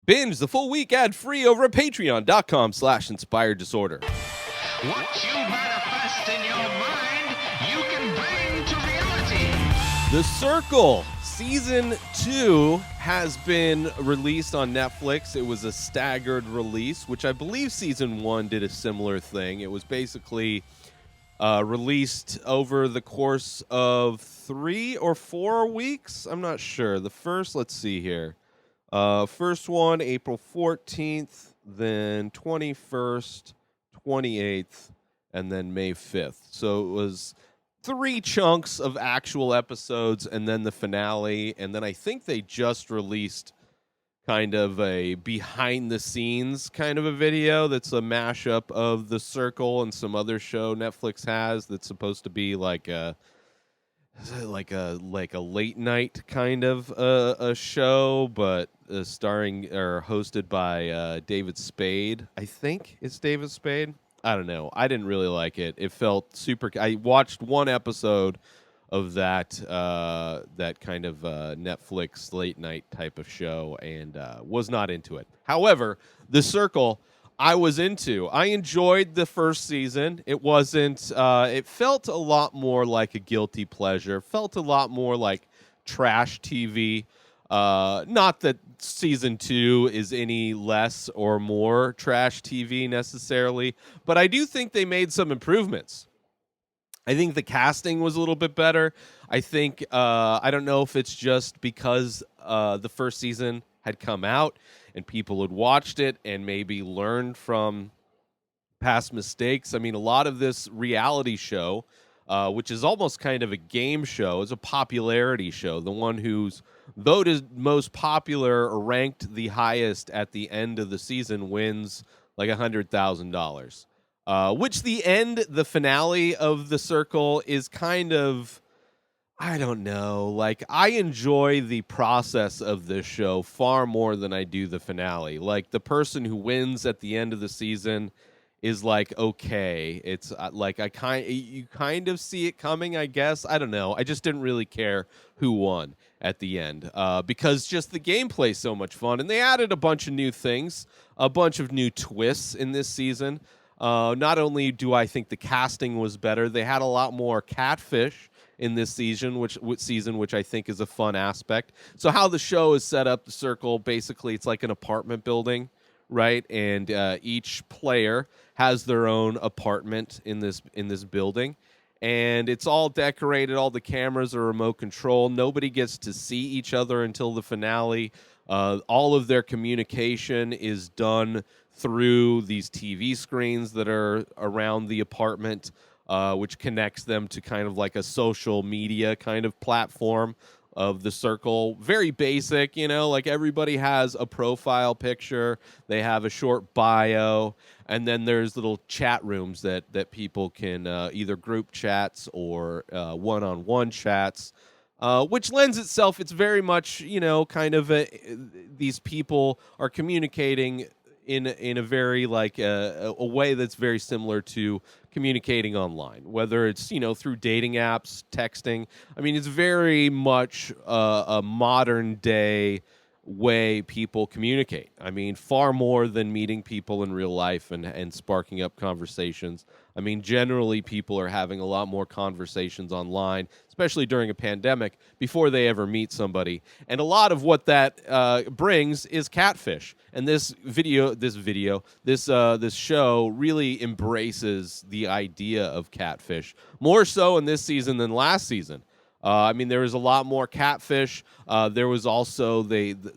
Binge the full week ad-free over at patreon.com/inspired disorder. What you manifest in your mind, you can bring to reality. The Circle Season 2 has been released on Netflix. It was a staggered release, which I believe Season 1 did a similar thing. It was basically released over the course of 3 or 4 weeks. I'm not sure. The first, let's see here. First one, April 14th, then 21st, 28th, and then May 5th. So it was 3 chunks of actual episodes and then the finale. And then I think they just released kind of a behind the scenes kind of a video that's a mashup of The Circle and some other show Netflix has that's supposed to be like a late night kind of a show, but starring or hosted by David Spade. I think it's David Spade. I don't know. I didn't really like it. It felt super. I watched one episode of that kind of Netflix late night type of show and was not into it. However, The Circle I was into. I enjoyed the first season. It wasn't. It felt a lot more like a guilty pleasure. Felt a lot more like trash TV. Not that season 2 is any less or more trash TV necessarily, but I do think they made some improvements. I think the casting was a little bit better. I think I don't know if it's just because the first season had come out and people had watched it and maybe learned from past mistakes. I mean, a lot of this reality show, which is almost kind of a game show, is a popularity show. The one who's voted most popular or ranked the highest at the end of the season wins like $100,000. Which the finale of The Circle is kind of, I don't know. Like, I enjoy the process of this show far more than I do the finale. Like, the person who wins at the end of the season is like, okay, it's like you kind of see it coming, I guess. I don't know. I just didn't really care who won at the end because just the gameplay's so much fun, and they added a bunch of new things, a bunch of new twists in this season. Not only do I think the casting was better, they had a lot more catfish in this season, which I think is a fun aspect. So how the show is set up, The Circle, basically it's like an apartment building, right? And each player has their own apartment in this building, and it's all decorated. All the cameras are remote control. Nobody gets to see each other until the finale. All of their communication is done through these TV screens that are around the apartment, which connects them to kind of like a social media kind of platform of The Circle. Very basic, like everybody has a profile picture. They have a short bio, and then there's little chat rooms that people can either group chats or one-on-one chats. Which lends itself, it's very much, kind of these people are communicating in a very like a way that's very similar to communicating online, whether it's through dating apps, texting. I mean, it's very much a modern day way people communicate. I mean, far more than meeting people in real life and sparking up conversations. I mean, generally people are having a lot more conversations online, especially during a pandemic, before they ever meet somebody. And a lot of what that brings is catfish. And this show really embraces the idea of catfish, more so in this season than last season. I mean, there was a lot more catfish. There was also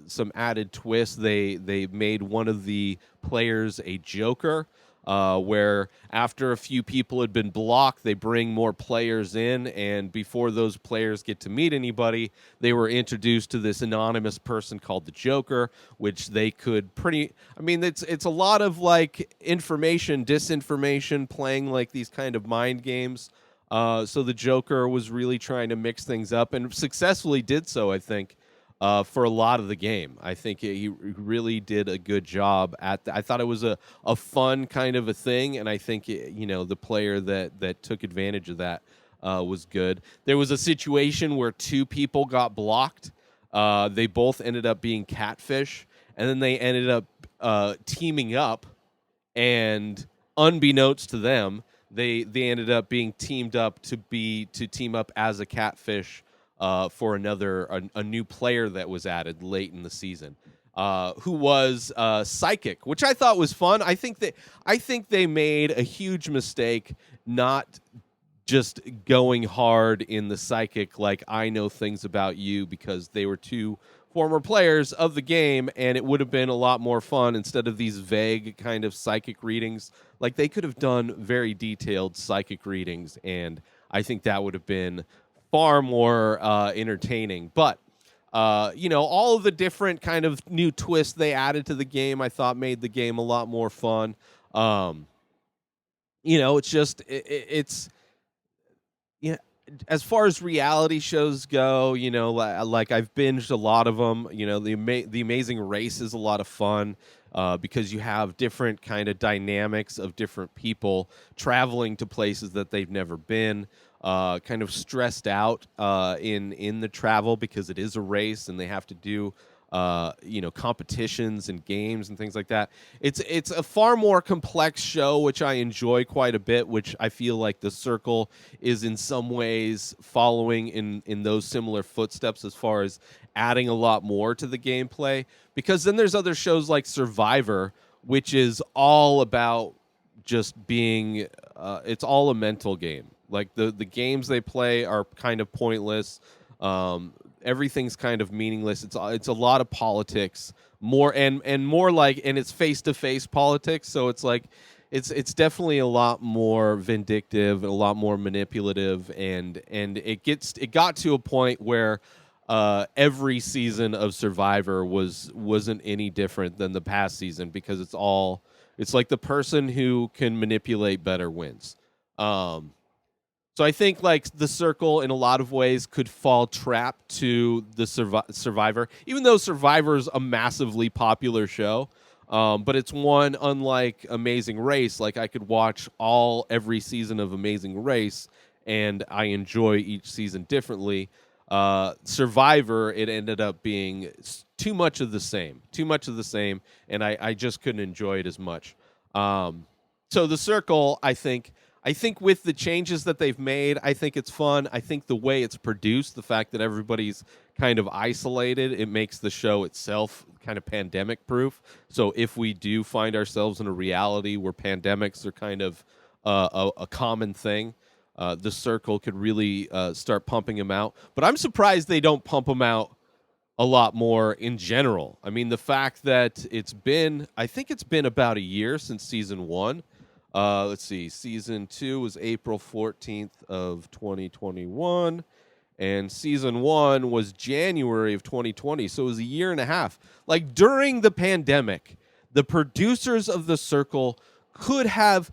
some added twists. They made one of the players a joker, where after a few people had been blocked, they bring more players in, and before those players get to meet anybody, they were introduced to this anonymous person called the Joker, which they could it's a lot of like information, disinformation, playing like these kind of mind games. So the Joker was really trying to mix things up and successfully did so, I think, for a lot of the game. I think he really did a good job at that. I thought it was a fun kind of a thing, and I think, the player that took advantage of that was good. There was a situation where 2 people got blocked. They both ended up being catfish, and then they ended up teaming up, and unbeknownst to them, they ended up being teamed up to team up as a catfish for a new player that was added late in the season, who was Psychic, which I thought was fun. I think they made a huge mistake not just going hard in the Psychic, like I know things about you, because they were two former players of the game, and it would have been a lot more fun instead of these vague kind of psychic readings. Like, they could have done very detailed psychic readings, and I think that would have been far more entertaining. But all of the different kind of new twists they added to the game, I thought made the game a lot more fun. It's just it's yeah. As far as reality shows go, like I've binged a lot of them. The Amazing Race is a lot of fun because you have different kind of dynamics of different people traveling to places that they've never been, kind of stressed out in the travel because it is a race and they have to do competitions and games and things like that. It's a far more complex show, which I enjoy quite a bit, which I feel like The Circle is in some ways following in those similar footsteps as far as adding a lot more to the gameplay. Because then there's other shows like Survivor, which is all about just being it's all a mental game. Like the games they play are kind of pointless. Everything's kind of meaningless. It's a lot of politics, more like, and it's face-to-face politics. So it's like it's definitely a lot more vindictive, a lot more manipulative, and it got to a point where every season of Survivor wasn't any different than the past season, because it's like the person who can manipulate better wins. So I think like The Circle in a lot of ways could fall trap to the Survivor, even though Survivor's a massively popular show. But it's one, unlike Amazing Race, like I could watch every season of Amazing Race and I enjoy each season differently. Survivor, it ended up being too much of the same, and I just couldn't enjoy it as much. So The Circle, I think with the changes that they've made, I think it's fun. I think the way it's produced, the fact that everybody's kind of isolated, it makes the show itself kind of pandemic proof. So if we do find ourselves in a reality where pandemics are kind of a common thing, The Circle could really start pumping them out. But I'm surprised they don't pump them out a lot more in general. I mean, the fact that I think it's been about a year since season 1. Let's see. Season 2 was April 14th of 2021, and season 1 was January of 2020. So it was a year and a half. Like, during the pandemic, the producers of The Circle could have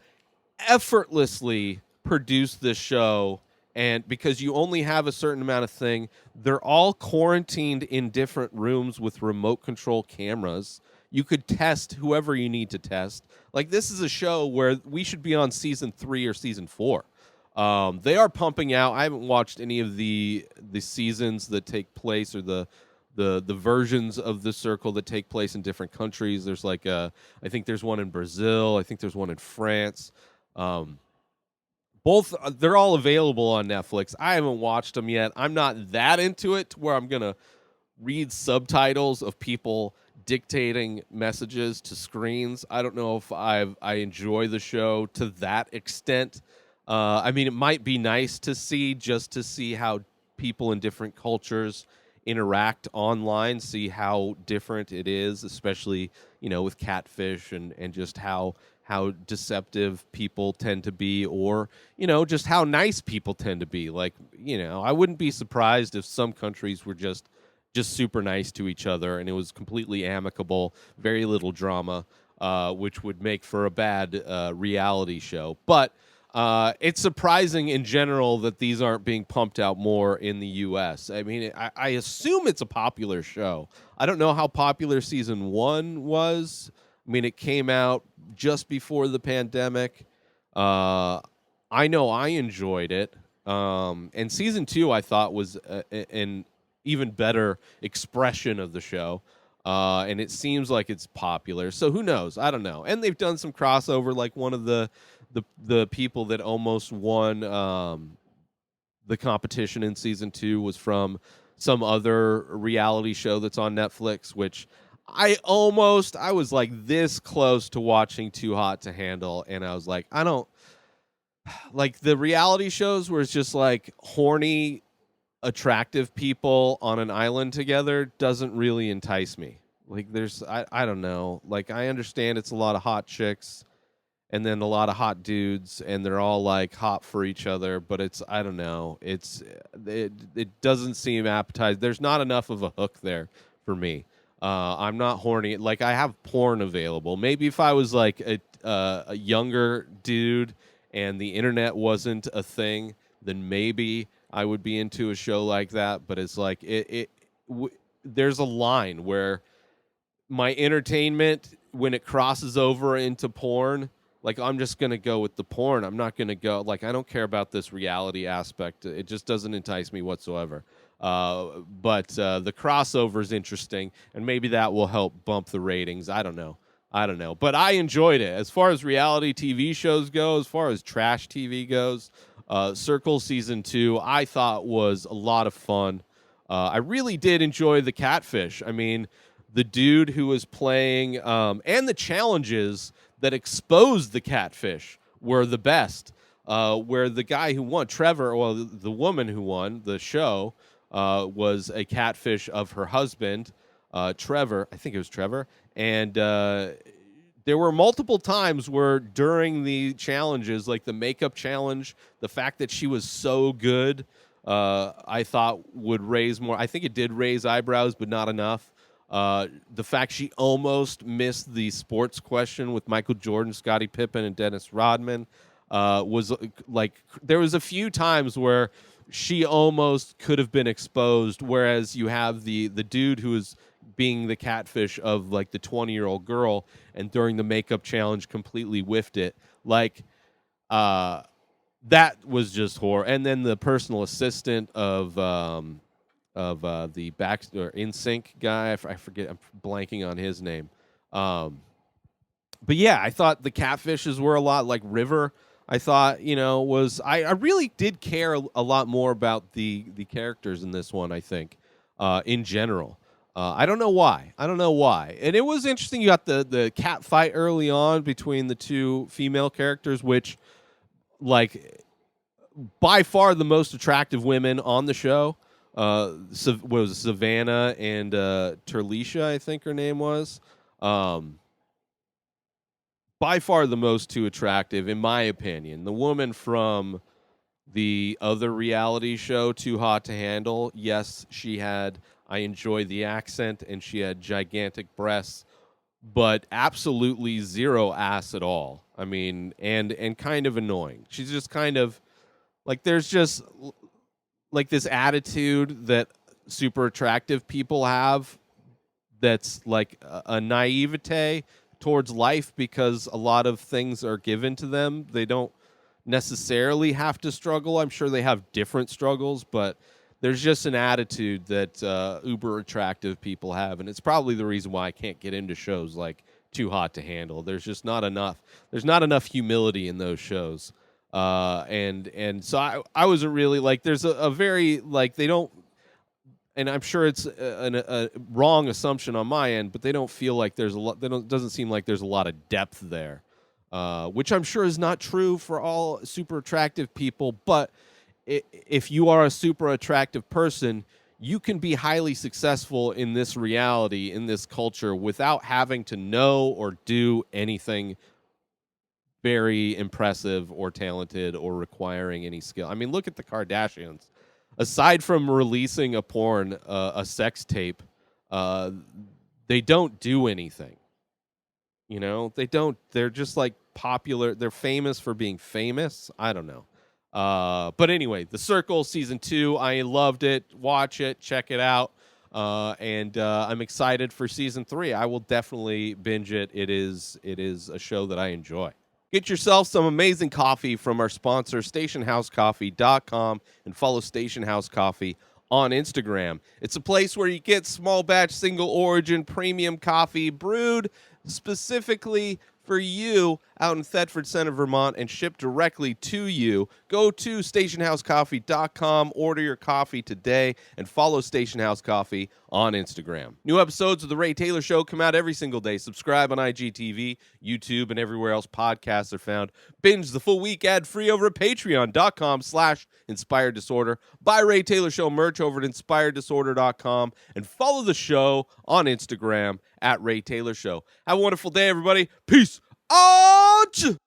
effortlessly produced this show, and because you only have a certain amount of thing, they're all quarantined in different rooms with remote control cameras. You could test whoever you need to test. Like, this is a show where we should be on season 3 or season 4. They are pumping out. I haven't watched any of the seasons that take place, or the versions of The Circle that take place in different countries. There's like I think there's one in Brazil. I think there's one in France. Both, they're all available on Netflix. I haven't watched them yet. I'm not that into it to where I'm gonna read subtitles of people dictating messages to screens. I don't know if I enjoy the show to that extent. I mean, it might be nice to see how people in different cultures interact online, see how different it is, especially, with catfish and just how deceptive people tend to be, or, just how nice people tend to be. Like, I wouldn't be surprised if some countries were just super nice to each other, and it was completely amicable, very little drama, which would make for a bad reality show. But it's surprising in general that these aren't being pumped out more in the U.S. I mean, I assume it's a popular show. I don't know how popular season 1 was. I mean, it came out just before the pandemic. I know I enjoyed it. And season 2, I thought, was an even better expression of the show. And it seems like it's popular. So who knows? I don't know. And they've done some crossover, like one of the people that almost won the competition in season 2 was from some other reality show that's on Netflix, which I was like this close to watching Too Hot to Handle, and I was like, I don't like the reality shows where it's just like horny, attractive people on an island together doesn't really entice me. Like I don't know. Like I understand it's a lot of hot chicks and then a lot of hot dudes and they're all like hot for each other, but I don't know. It doesn't seem appetizing. There's not enough of a hook there for me. I'm not horny. Like I have porn available. Maybe if I was like a younger dude and the internet wasn't a thing, then maybe I would be into a show like that. But it's like there's a line where my entertainment, when it crosses over into porn, like I'm just gonna go with the porn. I'm not gonna go like I don't care about this reality aspect. It just doesn't entice me whatsoever. But the crossover is interesting, and maybe that will help bump the ratings. I don't know. But I enjoyed it. As far as reality TV shows go, as far as trash TV goes, Circle Season 2, I thought was a lot of fun. I really did enjoy the catfish. I mean, the dude who was playing and the challenges that exposed the catfish were the best. Where the guy who won, Trevor, well, the woman who won the show was a catfish of her husband, Trevor. I think it was Trevor. And there were multiple times where during the challenges, like the makeup challenge, the fact that she was so good, I thought would raise more. I think it did raise eyebrows, but not enough. The fact she almost missed the sports question with Michael Jordan, Scottie Pippen, and Dennis Rodman was like there was a few times where she almost could have been exposed, whereas you have the dude who is being the catfish of like the 20-year-old girl, and during the makeup challenge completely whiffed it. Like that was just horror. And then the personal assistant of the back or NSYNC guy, I forget, I'm blanking on his name. But yeah, I thought the catfishes were a lot like River. I thought, I really did care a lot more about the characters in this one, I think, in general. I don't know why. And it was interesting. You got the cat fight early on between the two female characters, which, like, by far the most attractive women on the show. Was Savannah and Terlisha, I think her name was. By far the most two attractive, in my opinion. The woman from the other reality show, Too Hot to Handle, yes, I enjoyed the accent, and she had gigantic breasts, but absolutely zero ass at all. I mean, and kind of annoying. She's just kind of, like, there's just like this attitude that super attractive people have that's like a naivete towards life because a lot of things are given to them. They don't necessarily have to struggle. I'm sure they have different struggles, but there's just an attitude that uber attractive people have, and it's probably the reason why I can't get into shows like Too Hot to Handle. There's just not enough. There's not enough humility in those shows. And so I wasn't really like, there's a very, like, they don't, and I'm sure it's a wrong assumption on my end, but they don't feel like there's a lot, doesn't seem like there's a lot of depth there, which I'm sure is not true for all super attractive people. But if you are a super attractive person, you can be highly successful in this reality, in this culture, without having to know or do anything very impressive or talented or requiring any skill. I mean, look at the Kardashians. Aside from releasing a sex tape, they don't do anything. They don't. They're just like popular. They're famous for being famous. I don't know. But anyway, The Circle Season 2, I loved it. Watch it. Check it out. And I'm excited for Season 3. I will definitely binge it. It is a show that I enjoy. Get yourself some amazing coffee from our sponsor, StationHouseCoffee.com, and follow Station House Coffee on Instagram. It's a place where you get small batch, single origin, premium coffee brewed specifically for you out in Thetford Center, Vermont, and shipped directly to you. Go to stationhousecoffee.com, order your coffee today, and follow Station House Coffee on Instagram. New episodes of The Ray Taylor Show come out every single day. Subscribe on IGTV, YouTube, and everywhere else podcasts are found. Binge the full week ad-free over at patreon.com/Inspired Disorder. Buy Ray Taylor Show merch over at inspireddisorder.com, and follow the show on Instagram at Ray Taylor Show. Have a wonderful day, everybody. Peace out!